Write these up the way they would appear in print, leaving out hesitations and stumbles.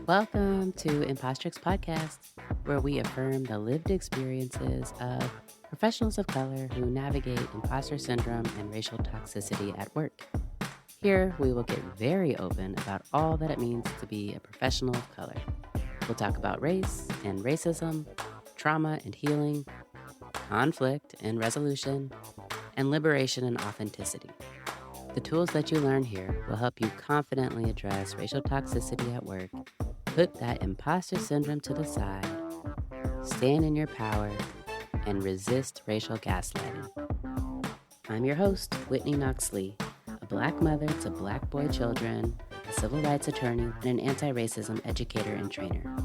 Welcome to Imposters Podcast, where we affirm the lived experiences of professionals of color who navigate imposter syndrome and racial toxicity at work. Here, we will get very open about all that it means to be a professional of color. We'll talk about race and racism, trauma and healing, conflict and resolution, and liberation and authenticity. The tools that you learn here will help you confidently address racial toxicity at work, put that imposter syndrome to the side, stand in your power, and resist racial gaslighting. I'm your host, Whitney Knox, a Black mother to Black boy children, a civil rights attorney, and an anti-racism educator and trainer.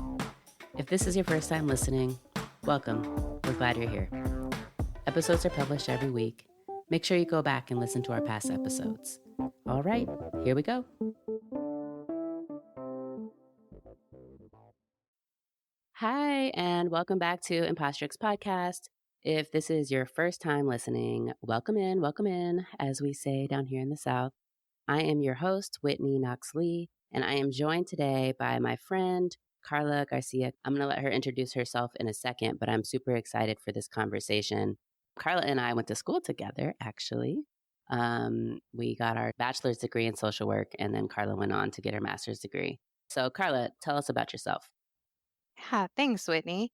If this is your first time listening, welcome. We're glad you're here. Episodes are published every week. Make sure you go back and listen to our past episodes. All right, here we go. Hi, and welcome back to Imposters Podcast. If this is your first time listening, welcome in, as we say down here in the South. I am your host, Whitney Knox, and I am joined today by my friend, Karla Garcia. I'm going to let her introduce herself in a second, but I'm super excited for this conversation. Karla and I went to school together, actually. We got our bachelor's degree in social work, and then Karla went on to get her master's degree. So, Karla, tell us about yourself. Yeah, thanks, Whitney.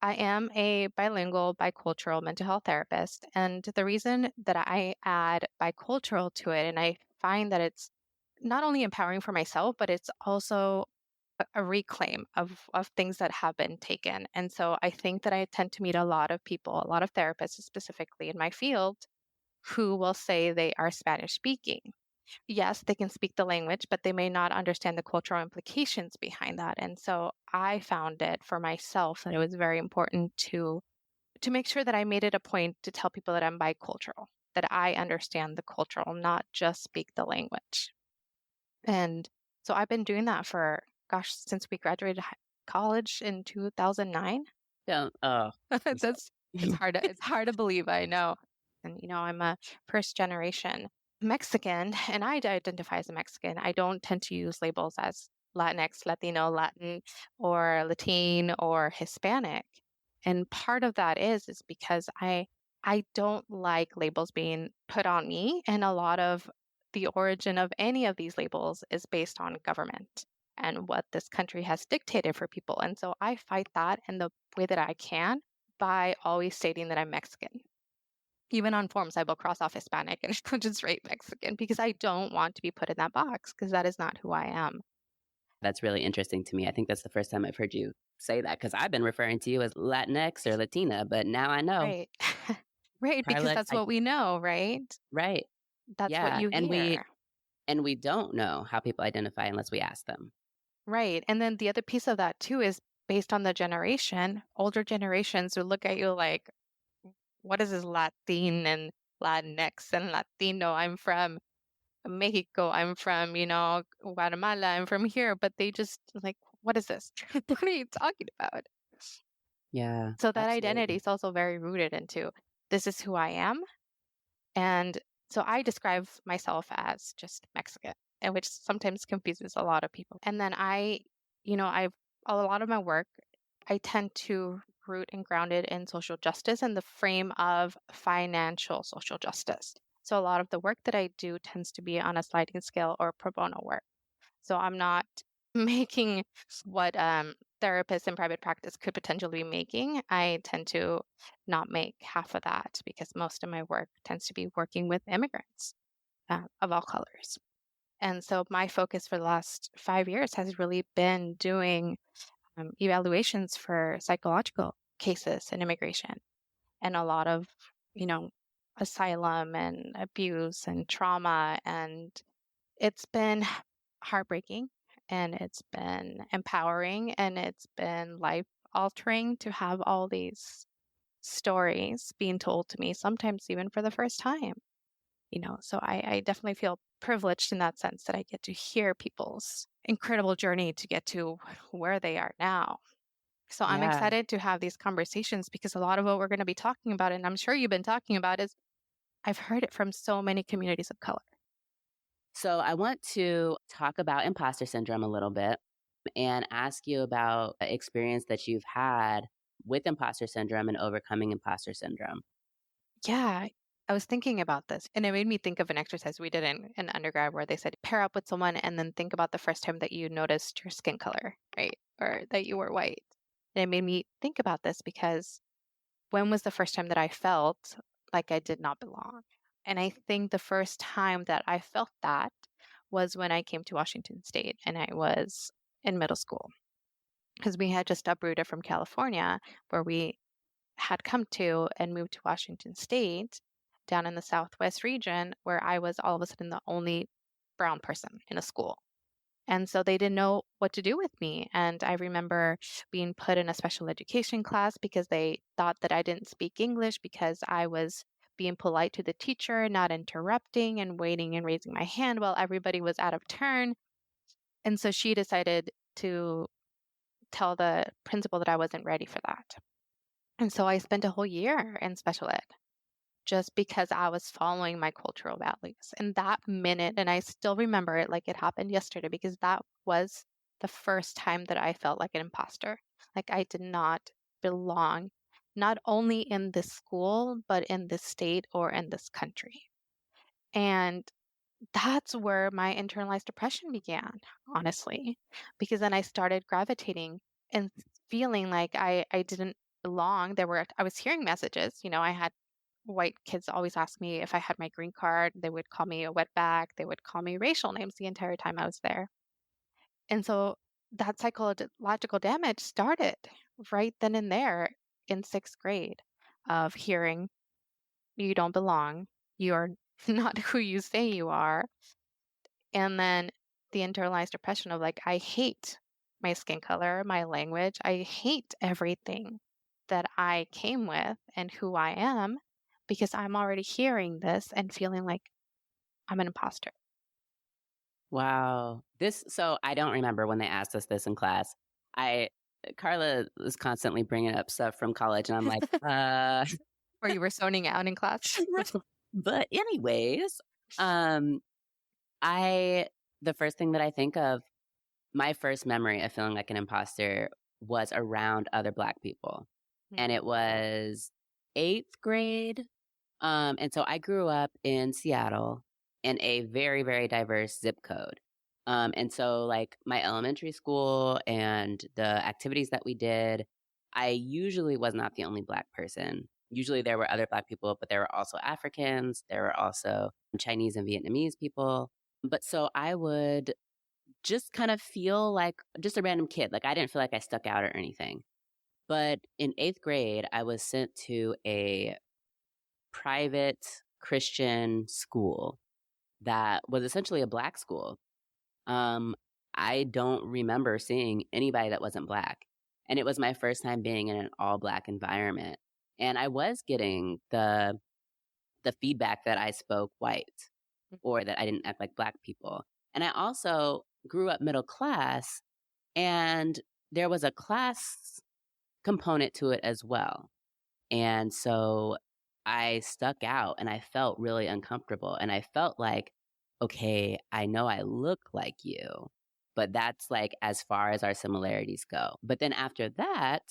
I am a bilingual, bicultural mental health therapist. And the reason that I add bicultural to it, and I find that it's not only empowering for myself, but it's also a reclaim of things that have been taken. And so I think that I tend to meet a lot of people, a lot of therapists specifically in my field, who will say they are Spanish speaking. Yes, they can speak the language, but they may not understand the cultural implications behind that. And so I found it for myself that it was very important to make sure that I made it a point to tell people that I'm bicultural, that I understand the cultural, not just speak the language. And so I've been doing that for, since we graduated college in 2009. It's hard to believe, I know. And I'm a first generation Mexican, and I identify as a Mexican. I don't tend to use labels as Latinx, Latino, Latin, or Latin, or Hispanic. And part of that is because I don't like labels being put on me, and a lot of the origin of any of these labels is based on government and what this country has dictated for people. And so I fight that in the way that I can by always stating that I'm Mexican. Even on forms, I will cross off Hispanic and I'll just write Mexican because I don't want to be put in that box because that is not who I am. That's really interesting to me. I think that's the first time I've heard you say that because I've been referring to you as Latinx or Latina, but now I know. Right. Right, because Karla, that's what we know, right? right. That's what you hear. And we don't know how people identify unless we ask them. Right. And then the other piece of that too is based on the generation. Older generations would look at you like, what is this Latin and Latinx and Latino? I'm from Mexico. I'm from, Guatemala. I'm from here. But they just like, what is this? What are you talking about? Yeah. So that absolutely. identity is also very rooted into this is who I am. And so I describe myself as just Mexican, and which sometimes confuses a lot of people. And then I've a lot of my work, I tend to root and ground it in social justice in the frame of financial social justice. So a lot of the work that I do tends to be on a sliding scale or pro bono work. So I'm not making what therapists in private practice could potentially be making. I tend to not make half of that because most of my work tends to be working with immigrants of all colors. And so my focus for the last 5 years has really been doing evaluations for psychological cases in immigration and a lot of, asylum and abuse and trauma. And it's been heartbreaking and it's been empowering and it's been life altering to have all these stories being told to me, sometimes even for the first time. So I definitely feel privileged in that sense that I get to hear people's incredible journey to get to where they are now. So I'm excited to have these conversations because a lot of what we're going to be talking about, and I'm sure you've been talking about, is I've heard it from so many communities of color. So I want to talk about imposter syndrome a little bit. and ask you about an experience that you've had with imposter syndrome and overcoming imposter syndrome. Yeah, I was thinking about this, and it made me think of an exercise we did in undergrad where they said pair up with someone and then think about the first time that you noticed your skin color, right? Or that you were white. And it made me think about this because when was the first time that I felt like I did not belong? And I think the first time that I felt that was when I came to Washington State and I was in middle school because we had just uprooted from California where we had come to and moved to Washington State down in the Southwest region where I was all of a sudden the only brown person in a school. And so they didn't know what to do with me. And I remember being put in a special education class because they thought that I didn't speak English because I was being polite to the teacher, not interrupting and waiting and raising my hand while everybody was out of turn. And so she decided to tell the principal that I wasn't ready for that. And so I spent a whole year in special ed just because I was following my cultural values. And that minute, and I still remember it like it happened yesterday because that was the first time that I felt like an imposter. Like I did not belong, not only in this school, but in this state or in this country. And that's where my internalized depression began, honestly, because then I started gravitating and feeling like I didn't belong. I was hearing messages, I had white kids always ask me if I had my green card. They would call me a wetback. They would call me racial names the entire time I was there. And so that psychological damage started right then and there in sixth grade of hearing, you don't belong. You're not who you say you are. And then the internalized depression of like, I hate my skin color, my language. I hate everything that I came with and who I am because I'm already hearing this and feeling like I'm an imposter. Wow. So I don't remember when they asked us this in class. I, Karla was constantly bringing up stuff from college, and I'm like, Or you were zoning out in class. but anyways, um, I, the first thing that I think of, my first memory of feeling like an imposter was around other Black people. And it was eighth grade. And so I grew up in Seattle in a very, very diverse zip code. And so, like, my elementary school and the activities that we did, I usually was not the only Black person. Usually there were other Black people, but there were also Africans, there were also Chinese and Vietnamese people. But so I would just kind of feel like just a random kid. Like, I didn't feel like I stuck out or anything. But in eighth grade, I was sent to a private Christian school that was essentially a Black school. Um, I don't remember seeing anybody that wasn't Black. And it was my first time being in an all Black environment. And I was getting the feedback that I spoke white or that I didn't act like Black people. And I also grew up middle class, and there was a class component to it as well. And so I stuck out and I felt really uncomfortable. And I felt like, okay, I know I look like you, but that's like as far as our similarities go. But then after that,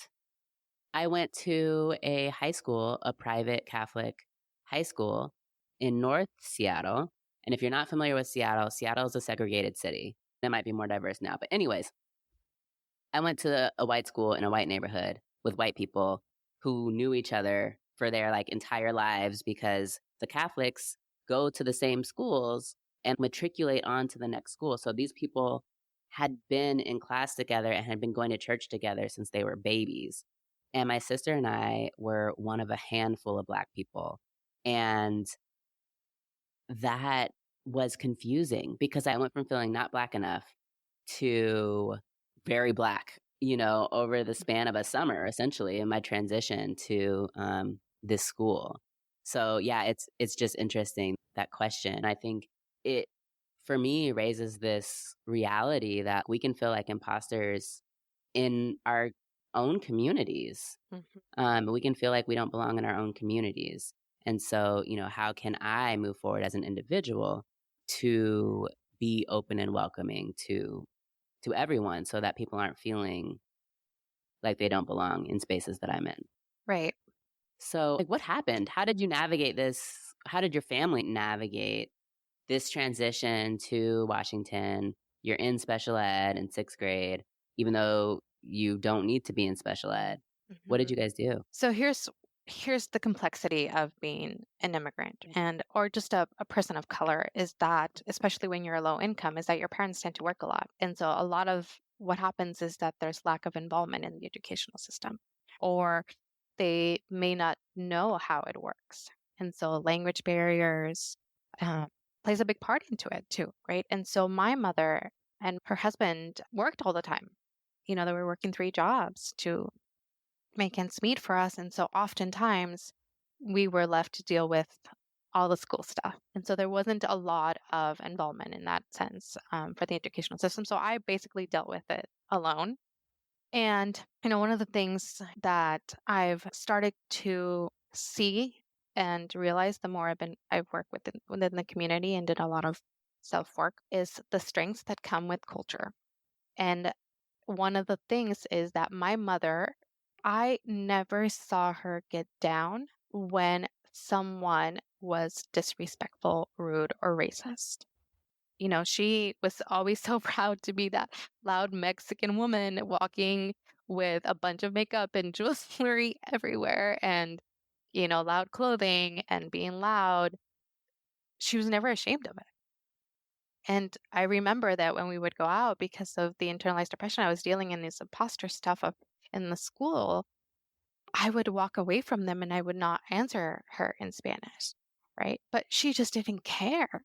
I went to a high school, a private Catholic high school in North Seattle. And if you're not familiar with Seattle, Seattle is a segregated city. It might be more diverse now. But, anyways, I went to a white school in a white neighborhood with white people who knew each other for their like entire lives because the Catholics go to the same schools and matriculate on to the next school. So these people had been in class together and had been going to church together since they were babies. And my sister and I were one of a handful of Black people. And that was confusing because I went from feeling not Black enough to very Black, over the span of a summer, essentially, in my transition to this school. So yeah, it's just interesting, that question. I think it, for me, raises this reality that we can feel like imposters in our own communities. We can feel like we don't belong in our own communities. And so, how can I move forward as an individual to be open and welcoming to to everyone so that people aren't feeling like they don't belong in spaces that I'm in. Right. So, like, what happened? How did you navigate this? How did your family navigate this transition to Washington? You're in special ed in 6th grade, even though you don't need to be in special ed. What did Mhm. you guys do? So here's the complexity of being an immigrant and or just a person of color is that especially when you're low income is that your parents tend to work a lot. And so a lot of what happens is that there's lack of involvement in the educational system or they may not know how it works. And so language barriers uh, plays a big part into it too, right? And so my mother and her husband worked all the time. They were working 3 jobs to make ends meet for us. And so oftentimes we were left to deal with all the school stuff. And so there wasn't a lot of involvement in that sense for the educational system. So I basically dealt with it alone. And, one of the things that I've started to see and realize the more I've worked within the community and did a lot of self work is the strengths that come with culture. And one of the things is that my mother, I never saw her get down when someone was disrespectful, rude, or racist. She was always so proud to be that loud Mexican woman walking with a bunch of makeup and jewelry everywhere and, loud clothing and being loud. She was never ashamed of it. And I remember that when we would go out because of the internalized depression I was dealing in this imposter stuff up in the school, I would walk away from them and I would not answer her in Spanish, right? But she just didn't care.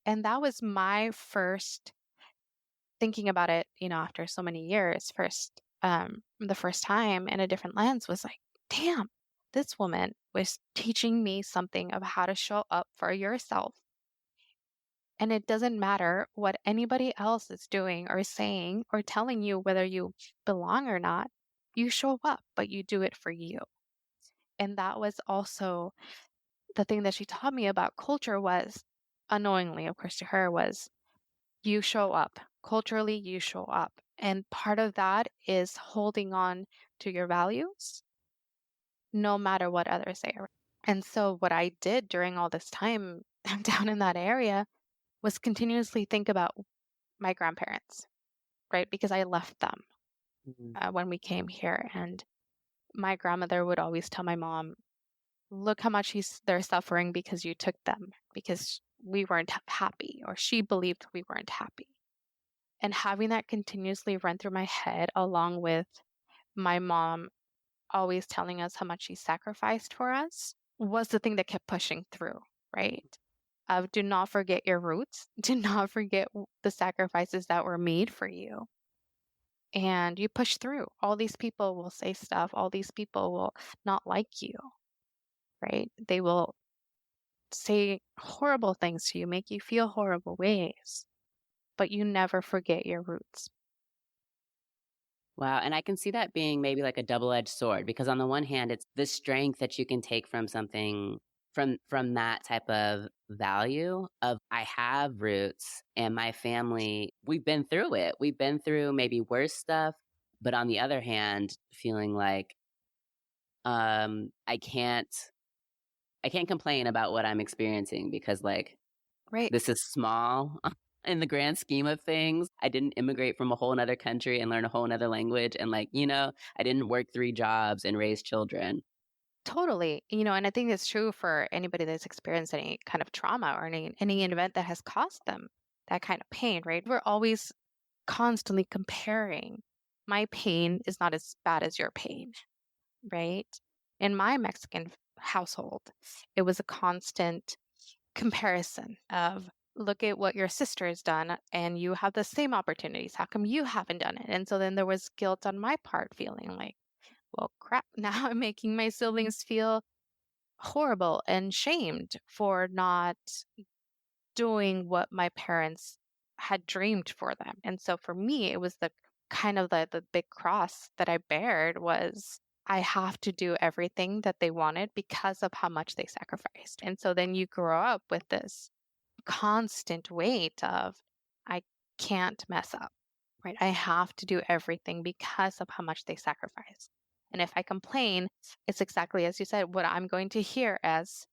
And that was my first thinking about it, after so many years, the first time in a different lens was like, damn, this woman was teaching me something of how to show up for yourself. And it doesn't matter what anybody else is doing or saying or telling you whether you belong or not. You show up, but you do it for you. And that was also the thing that she taught me about culture was unknowingly, of course, to her was you show up. Culturally, you show up. And part of that is holding on to your values no matter what others say. And so what I did during all this time down in that area was continuously think about my grandparents, right? Because I left them Mhm. when we came here. And my grandmother would always tell my mom, look how much they're suffering because you took them, because we weren't happy, or she believed we weren't happy. And having that continuously run through my head, along with my mom always telling us how much she sacrificed for us, was the thing that kept pushing through, right? Of do not forget your roots, do not forget the sacrifices that were made for you. And you push through. All these people will say stuff, all these people will not like you, right? They will say horrible things to you, make you feel horrible ways, but you never forget your roots. Wow, and I can see that being maybe like a double-edged sword because on the one hand, it's the strength that you can take from something from that type of value of I have roots and my family, we've been through it. We've been through maybe worse stuff, but on the other hand, feeling like I can't complain about what I'm experiencing because like Right. this is small in the grand scheme of things. I didn't immigrate from a whole nother country and learn a whole nother language. And like, I didn't work 3 jobs and raise children. Totally. And I think it's true for anybody that's experienced any kind of trauma or any event that has caused them that kind of pain, right? We're always constantly comparing. My pain is not as bad as your pain, right? In my Mexican household, it was a constant comparison of look at what your sister has done and you have the same opportunities. How come you haven't done it? And so then there was guilt on my part, feeling like, well, crap, now I'm making my siblings feel horrible and shamed for not doing what my parents had dreamed for them. And so for me, it was the kind of the big cross that I bared was I have to do everything that they wanted because of how much they sacrificed. And so then you grow up with this constant weight of I can't mess up. right? I have to do everything because of how much they sacrifice. And if I complain, it's exactly as you said, what I'm going to hear as,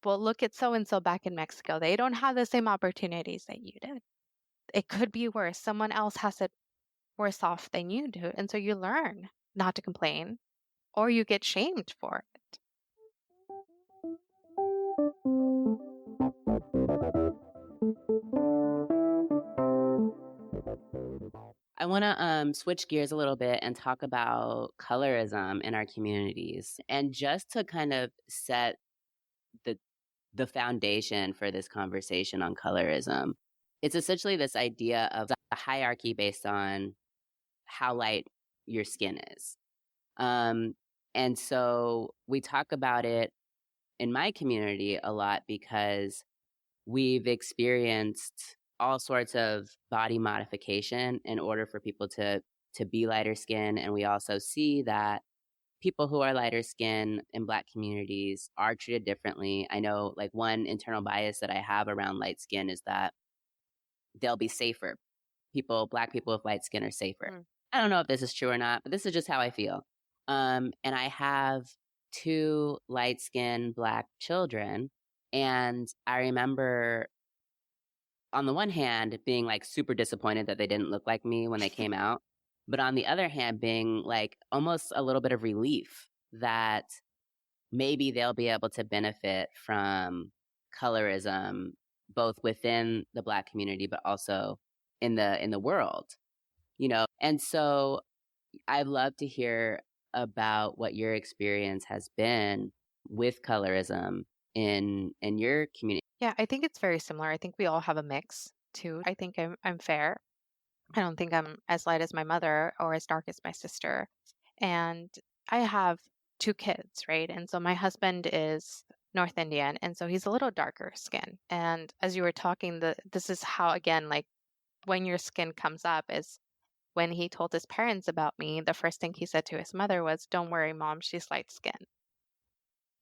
well, look at so and so back in Mexico. They don't have the same opportunities that you did. It could be worse. Someone else has it worse off than you do. And so you learn not to complain or you get shamed for it. I want to switch gears a little bit and talk about colorism in our communities. And just to kind of set the the foundation for this conversation on colorism, it's essentially this idea of a hierarchy based on how light your skin is. Um, and so we talk about it in my community a lot because we've experienced all sorts of body modification in order for people to be lighter skin, and we also see that people who are lighter skin in Black communities are treated differently. I know, like, one internal bias that I have around light skin is that they'll be safer. Black people with light skin are safer. Mm. I don't know if this is true or not, but this is just how I feel. And I have two light skinned Black children. And I remember, on the one hand, being like super disappointed that they didn't look like me when they came out. But on the other hand, being like almost a little bit of relief that maybe they'll be able to benefit from colorism, both within the Black community, but also in the world, you know? And so I'd love to hear about what your experience has been with colorism in your community. Yeah, I think it's very similar. I think we all have a mix too. I think I'm fair. I don't think I'm as light as my mother or as dark as my sister. And I have two kids, right? And so my husband is North Indian, and so he's a little darker skin. And as you were talking, this is how, again, like when your skin comes up is when he told his parents about me, the first thing he said to his mother was, "Don't worry, mom, she's light skinned.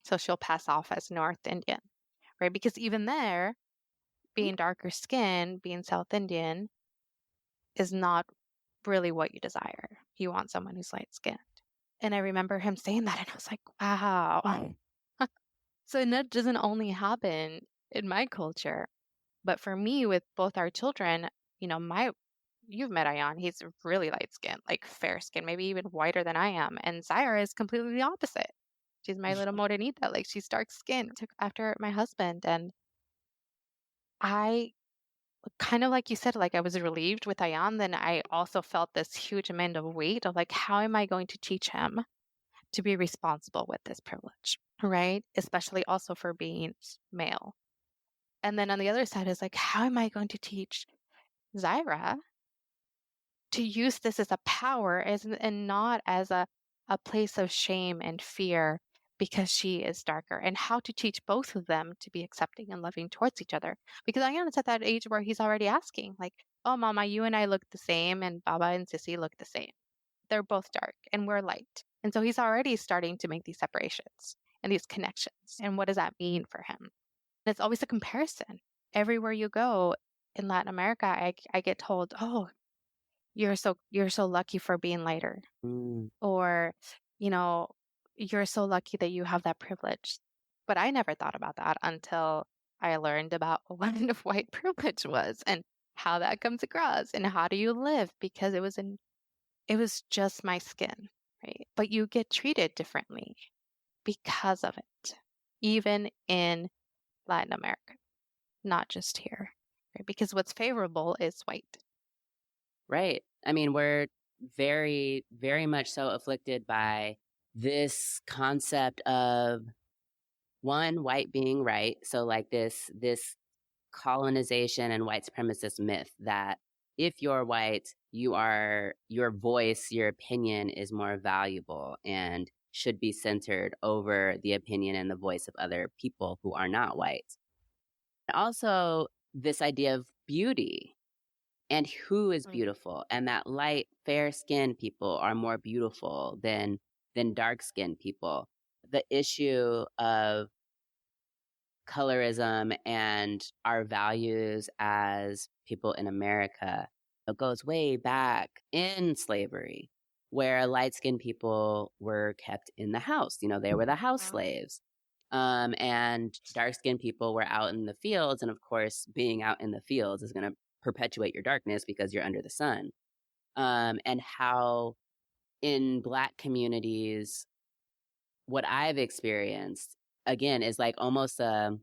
So she'll pass off as North Indian," right? Because even there, being darker skin, being South Indian, is not really what you desire. You want someone who's light skinned. And I remember him saying that, and I was like, wow. So that doesn't only happen in my culture, but for me, with both our children, you know, you've met Ayan, he's really light skinned, like fair skin, maybe even whiter than I am. And Zaira is completely the opposite. She's my little morenita, like she's dark skinned, took after my husband. And I kind of like you said, like I was relieved with Ayan, then I also felt this huge amount of weight of like, how am I going to teach him to be responsible with this privilege, right? Especially also for being male. And then on the other side is like, how am I going to teach Zaira to use this as a power and not as a place of shame and fear because she is darker, and how to teach both of them to be accepting and loving towards each other. Because Ayan's at that age where he's already asking, like, oh, Mama, you and I look the same, and Baba and Sissy look the same. They're both dark and we're light. And so he's already starting to make these separations and these connections. And what does that mean for him? And it's always a comparison. Everywhere you go in Latin America, I get told, oh, you're so lucky for being lighter. Mm. Or, you know, you're so lucky that you have that privilege. But I never thought about that until I learned about what white privilege was and how that comes across and how do you live, because it was just my skin, right? But you get treated differently because of it, even in Latin America, not just here, right? Because what's favorable is white. Right. I mean, we're very, very much so afflicted by this concept of, one, white being right. So like this colonization and white supremacist myth that if you're white, your voice, your opinion is more valuable and should be centered over the opinion and the voice of other people who are not white. Also, this idea of beauty and who is beautiful, and that light, fair-skinned people are more beautiful than dark-skinned people. The issue of colorism and our values as people in America It goes way back in slavery, where light-skinned people were kept in the house. They were the house Mhm. slaves. And dark-skinned people were out in the fields. And of course, being out in the fields is going to perpetuate your darkness because you're under the sun. And how in Black communities, what I've experienced again is like almost like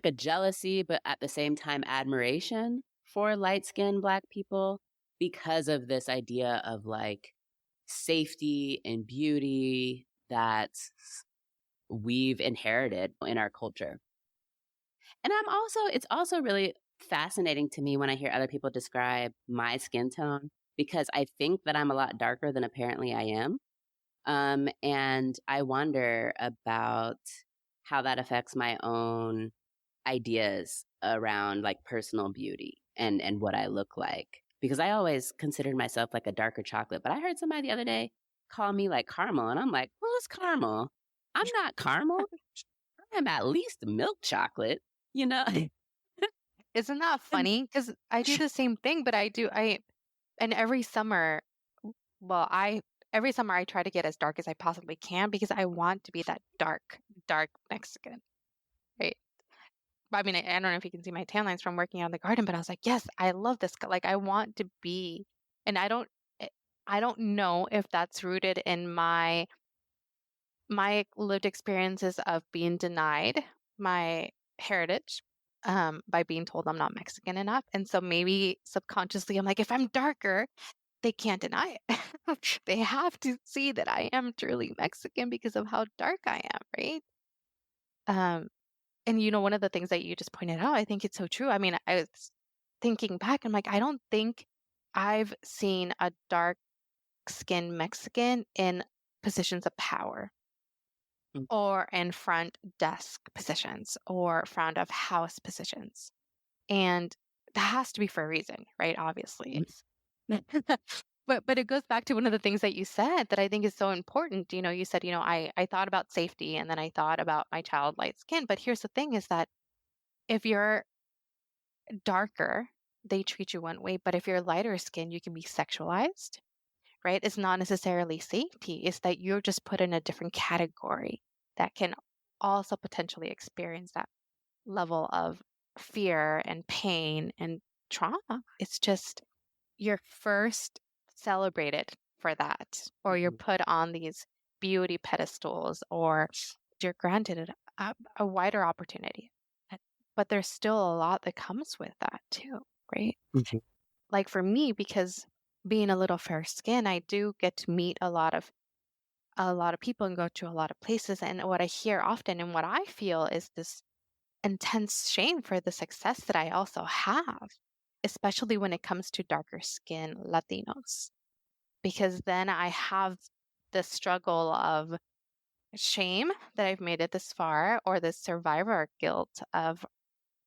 a jealousy, but at the same time admiration for light-skinned Black people because of this idea of like safety and beauty that we've inherited in our culture. And it's also really fascinating to me when I hear other people describe my skin tone because I think that I'm a lot darker than apparently I am. And I wonder about how that affects my own ideas around like personal beauty and what I look like. Because I always considered myself like a darker chocolate, but I heard somebody the other day call me like caramel, and I'm like, who's caramel? I'm not caramel. I'm at least milk chocolate, you know? Isn't that funny? Because I do the same thing, but and every summer, well, every summer I try to get as dark as I possibly can because I want to be that dark, dark Mexican, right? I mean, I don't know if you can see my tan lines from working out in the garden, but I was like, yes, I love this. Like, I want to be, and eh, I don't know if that's rooted in my lived experiences of being denied my heritage, by being told I'm not Mexican enough. And so maybe subconsciously I'm like, if I'm darker, they can't deny it. They have to see that I am truly Mexican because of how dark I am, right? Um, and one of the things that you just pointed out, I think it's so true. I mean, I was thinking back, I'm like, I don't think I've seen a dark skinned Mexican in positions of power Mm, or in front desk positions or front of house positions. And that has to be for a reason, right? Obviously. mm, But it goes back to one of the things that you said that I think is so important. You said, I thought about safety and then I thought about my child light skin. But here's the thing is that if you're darker, they treat you one way, but if you're lighter skin, you can be sexualized, right? It's not necessarily safety, it's that you're just put in a different category that can also potentially experience that level of fear and pain and trauma. It's just you're first celebrated for that, or you're mhm, put on these beauty pedestals, or you're granted a wider opportunity. But there's still a lot that comes with that too, right? mhm, Like for me, because being a little fair skin, I do get to meet a lot of people and go to a lot of places. And what I hear often and what I feel is this intense shame for the success that I also have, especially when it comes to darker skin Latinos, because then I have the struggle of shame that I've made it this far, or the survivor guilt of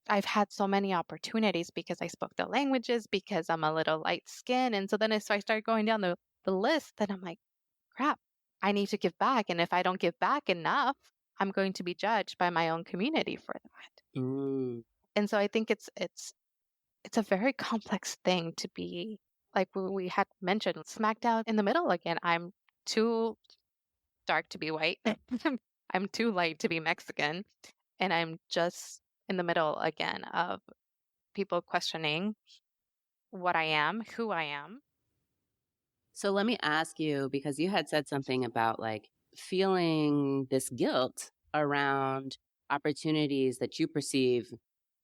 I've had so many opportunities because I spoke the languages, because I'm a little light skinned. And so I start going down the list, then I'm like, crap, I need to give back. And if I don't give back enough, I'm going to be judged by my own community for that. mm, And so I think it's a very complex thing to be, like we had mentioned, smack down in the middle again. I'm too dark to be white. I'm too light to be Mexican. And I'm just in the middle again of people questioning what I am, who I am. So let me ask you, because you had said something about like feeling this guilt around opportunities that you perceive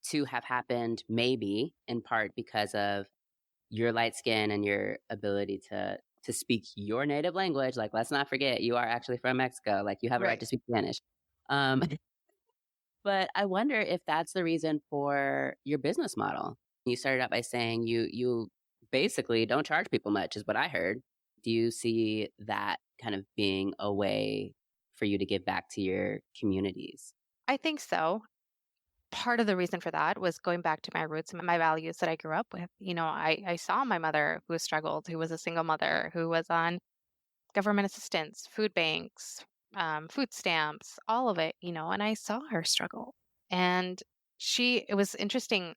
to have happened, maybe in part because of your light skin and your ability to speak your native language. Like, let's not forget, you are actually from Mexico. Like, you have a right Right. to speak Spanish. Um, but I wonder if that's the reason for your business model. You started out by saying you basically don't charge people much, is what I heard. Do you see that kind of being a way for you to give back to your communities? I think so. Part of the reason for that was going back to my roots and my values that I grew up with. I saw my mother who struggled, who was a single mother, who was on government assistance, food banks, food stamps, all of it, and I saw her struggle. And it was interesting.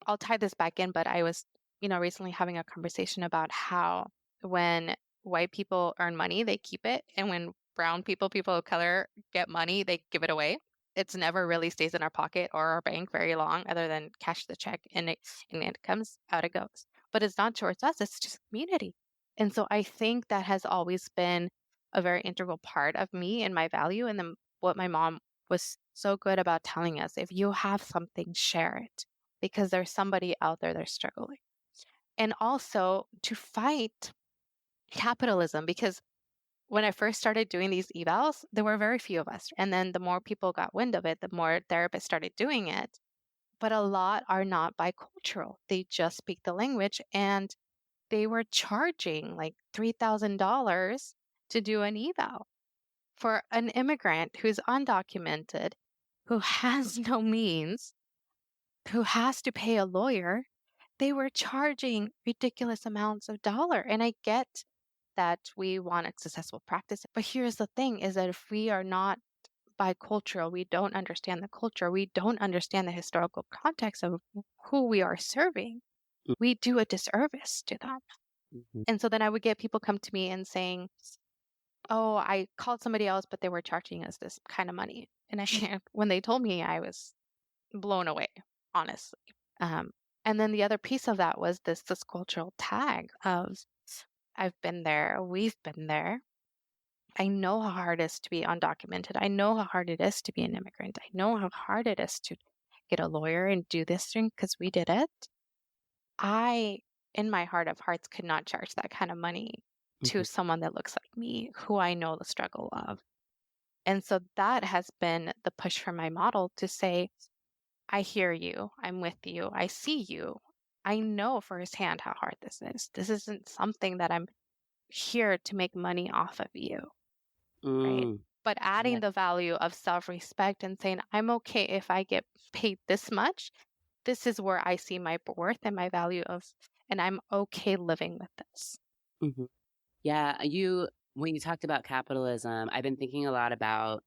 I'll tie this back in, but I was recently having a conversation about how when white people earn money, they keep it, and when brown people of color get money, they give it away. It's never really stays in our pocket or our bank very long, other than cash the check and it comes out, it goes. But it's not towards us; it's just community. And so I think that has always been a very integral part of me and my value. And then what my mom was so good about telling us: if you have something, share it, because there's somebody out there that's struggling. And also to fight capitalism, because when I first started doing these evals, there were very few of us. And then the more people got wind of it, the more therapists started doing it. But a lot are not bicultural. They just speak the language, and they were charging like $3,000 to do an eval for an immigrant who's undocumented, who has no means, who has to pay a lawyer. They were charging ridiculous amounts of dollar. And I get that we want a successful practice. But here's the thing, is that if we are not bicultural, we don't understand the culture, we don't understand the historical context of who we are serving, we do a disservice to them. Mm-hmm. And so then I would get people come to me and saying, oh, I called somebody else, but they were charging us this kind of money. And when they told me, I was blown away, honestly. And then the other piece of that was this cultural tag of, I've been there, we've been there. I know how hard it is to be undocumented. I know how hard it is to be an immigrant. I know how hard it is to get a lawyer and do this thing because we did it. I, in my heart of hearts, could not charge that kind of money to Mm-hmm. someone that looks like me, who I know the struggle of. And so that has been the push for my model, to say, I hear you, I'm with you, I see you. I know firsthand how hard this is. This isn't something that I'm here to make money off of you, right? Mm. But adding Yeah. the value of self-respect and saying, I'm okay if I get paid this much. This is where I see my worth and my value of, and I'm okay living with this. Mm-hmm. Yeah. When you talked about capitalism, I've been thinking a lot about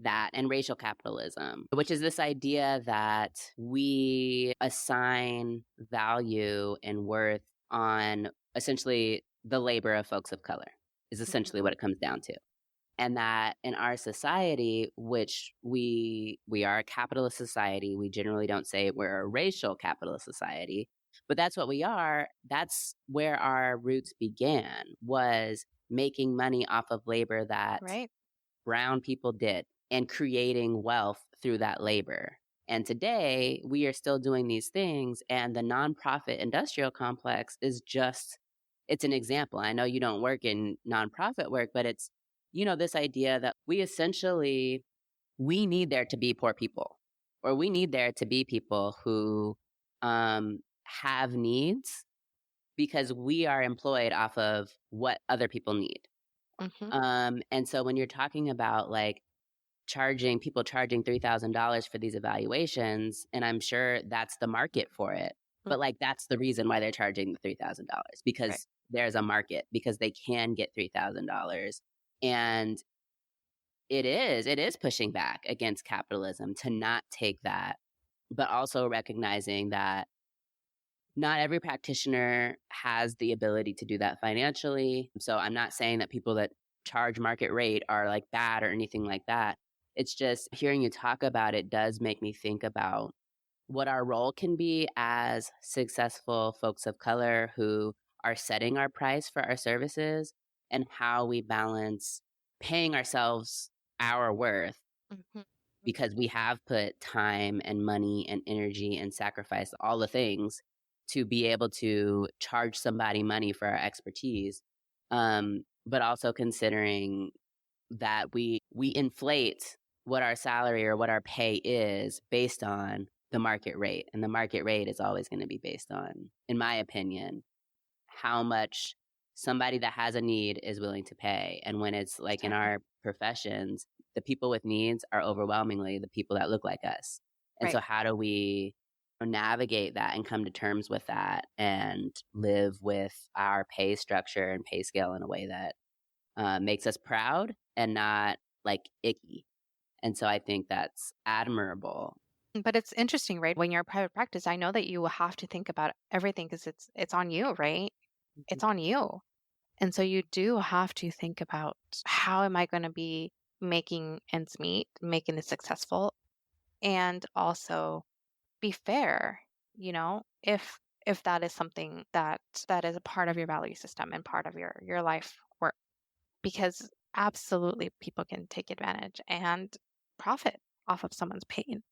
that and racial capitalism, which is this idea that we assign value and worth on essentially the labor of folks of color, is essentially what it comes down to. And that in our society, which we are a capitalist society, we generally don't say we're a racial capitalist society, but that's what we are. That's where our roots began, was making money off of labor that Right. brown people did and creating wealth through that labor. And today we are still doing these things, and the nonprofit industrial complex is just, it's an example. I know you don't work in nonprofit work, but it's, this idea that we need there to be poor people, or we need there to be people who have needs, because we are employed off of what other people need. And so when you're talking about like charging $3,000 for these evaluations, and I'm sure that's the market for it, but like that's the reason why they're charging the $3,000, because Right. there's a market, because they can get $3,000. And it is pushing back against capitalism to not take that, but also recognizing that not every practitioner has the ability to do that financially. So I'm not saying that people that charge market rate are like bad or anything like that. It's just hearing you talk about it does make me think about what our role can be as successful folks of color who are setting our price for our services, and how we balance paying ourselves our worth, Mm-hmm. because we have put time and money and energy and sacrifice, all the things, to be able to charge somebody money for our expertise. But also considering that we inflate what our salary or what our pay is based on the market rate. And the market rate is always going to be based on, in my opinion, how much somebody that has a need is willing to pay. And when it's like in our professions, the people with needs are overwhelmingly the people that look like us. And Right. so how do we navigate that and come to terms with that and live with our pay structure and pay scale in a way that makes us proud and not like icky? And so I think that's admirable. But it's interesting, right? When you're a private practice, I know that you will have to think about everything because it's on you, right? Mhm. It's on you. And so you do have to think about how am I going to be making ends meet, making this successful, and also be fair, if that is something that is a part of your value system and part of your life work. Because absolutely people can take advantage and profit off of someone's pain.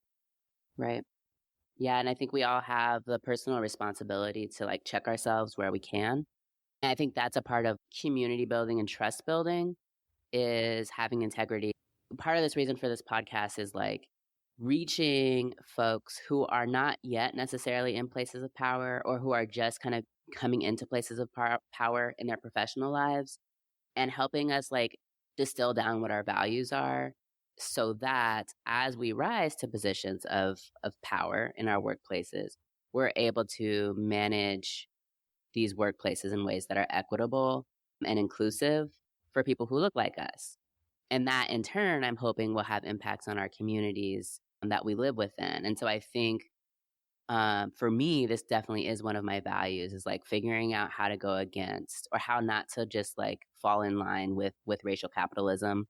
Right. Yeah, and I think we all have the personal responsibility to, like, check ourselves where we can. And I think that's a part of community building and trust building is having integrity. Part of this reason for this podcast is, like, reaching folks who are not yet necessarily in places of power or who are just kind of coming into places of power in their professional lives and helping us, like, distill down what our values are so that as we rise to positions of power in our workplaces, we're able to manage these workplaces in ways that are equitable and inclusive for people who look like us. And that in turn, I'm hoping will have impacts on our communities that we live within. And so I think for me, this definitely is one of my values is like figuring out how to go against or how not to just like fall in line with racial capitalism,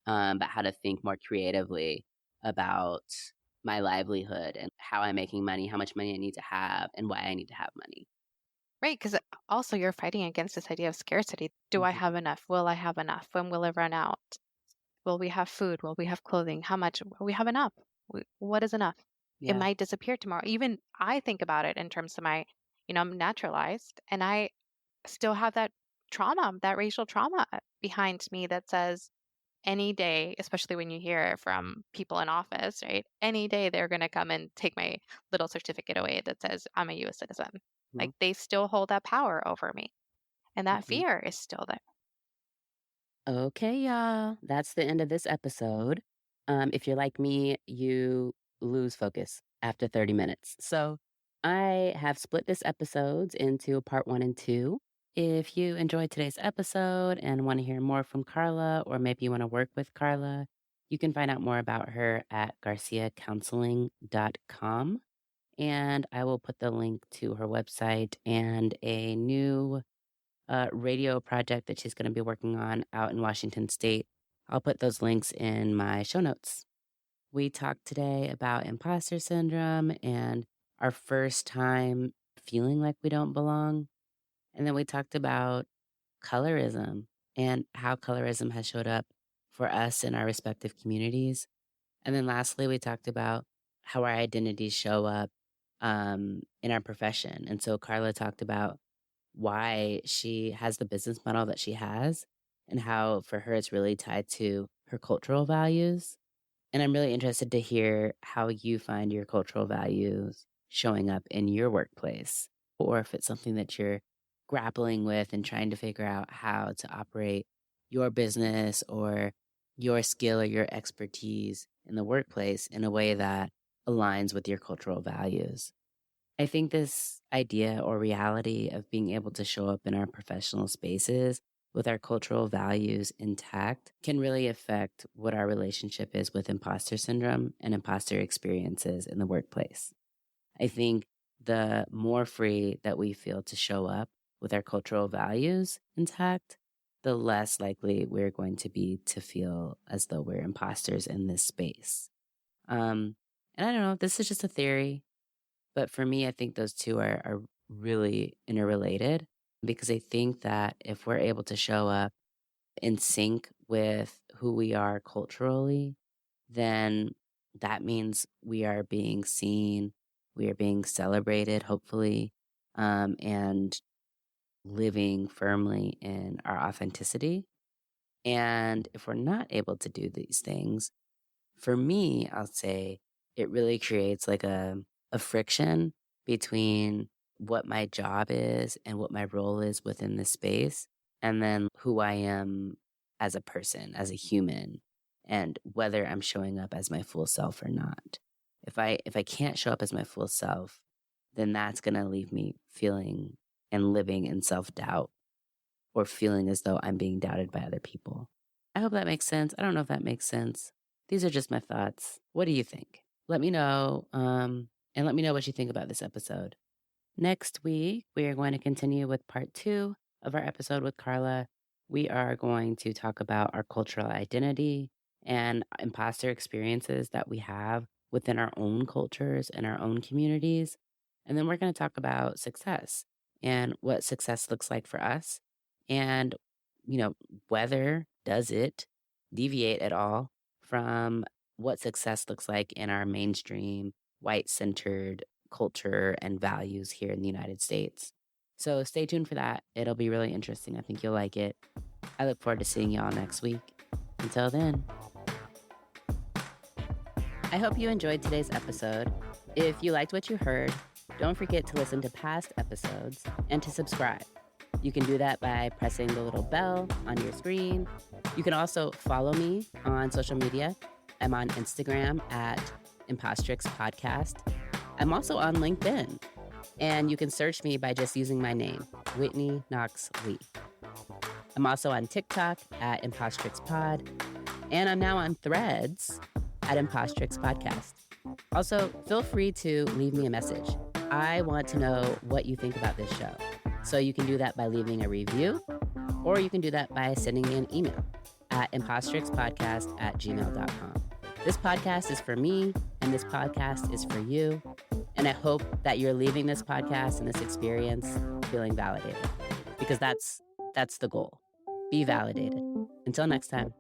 but how to think more creatively about my livelihood and how I'm making money, how much money I need to have, and why I need to have money. Right, because also you're fighting against this idea of scarcity. Do I Mhm. have enough? Will I have enough? When will it run out? Will we have food? Will we have clothing? How much? Will we have enough? What is enough? It Yeah. might disappear tomorrow. Even I think about it in terms of I'm naturalized and I still have that trauma, that racial trauma behind me that says any day, especially when you hear it from people in office, right? Any day they're going to come and take my little certificate away that says I'm a US citizen. Like Well, they still hold that power over me. And that mhm. fear is still there. Okay, y'all. That's the end of this episode. If you're like me, you lose focus after 30 minutes. So I have split this episodes into part one and two. If you enjoyed today's episode and want to hear more from Karla, or maybe you want to work with Karla, you can find out more about her at garciacounseling.com. And I will put the link to her website and a new radio project that she's going to be working on out in Washington State. I'll put those links in my show notes. We talked today about imposter syndrome and our first time feeling like we don't belong. And then we talked about colorism and how colorism has showed up for us in our respective communities. And then lastly, we talked about how our identities show up in our profession. And so Karla talked about why she has the business model that she has and how for her it's really tied to her cultural values. And I'm really interested to hear how you find your cultural values showing up in your workplace, or if it's something that you're grappling with and trying to figure out how to operate your business or your skill or your expertise in the workplace in a way that aligns with your cultural values. I think this idea or reality of being able to show up in our professional spaces with our cultural values intact can really affect what our relationship is with imposter syndrome and imposter experiences in the workplace. I think the more free that we feel to show up with our cultural values intact, the less likely we're going to be to feel as though we're imposters in this space. Um, and I don't know, this is just a theory. But for me, I think those two are really interrelated because I think that if we're able to show up in sync with who we are culturally, then that means we are being seen, we are being celebrated, hopefully, and living firmly in our authenticity. And if we're not able to do these things, for me, I'll say it really creates like a friction between what my job is and what my role is within the space, and then who I am as a person, as a human, and whether I'm showing up as my full self or not. If I can't show up as my full self, then that's gonna leave me feeling and living in self-doubt or feeling as though I'm being doubted by other people. I hope that makes sense. I don't know if that makes sense. These are just my thoughts. What do you think? Let me know, and let me know what you think about this episode. Next week, we are going to continue with part 2 of our episode with Karla. We are going to talk about our cultural identity and imposter experiences that we have within our own cultures and our own communities. And then we're going to talk about success and what success looks like for us and, you know, whether does it deviate at all from what success looks like in our mainstream white-centered culture and values here in the United States. So stay tuned for that. It'll be really interesting. I think you'll like it. I look forward to seeing y'all next week. Until then, I hope you enjoyed today's episode. If you liked what you heard, don't forget to listen to past episodes and to subscribe. You can do that by pressing the little bell on your screen. You can also follow me on social media. I'm on Instagram at Impostrix Podcast. I'm also on LinkedIn, and you can search me by just using my name, Whitney Knox Lee. I'm also on TikTok at Impostrix Pod, and I'm now on Threads at Impostrix Podcast. Also, feel free to leave me a message. I want to know what you think about this show. So you can do that by leaving a review, or you can do that by sending me an email at impostrixpodcast@gmail.com. This podcast is for me, and this podcast is for you. And I hope that you're leaving this podcast and this experience feeling validated, because that's the goal. Be validated. Until next time.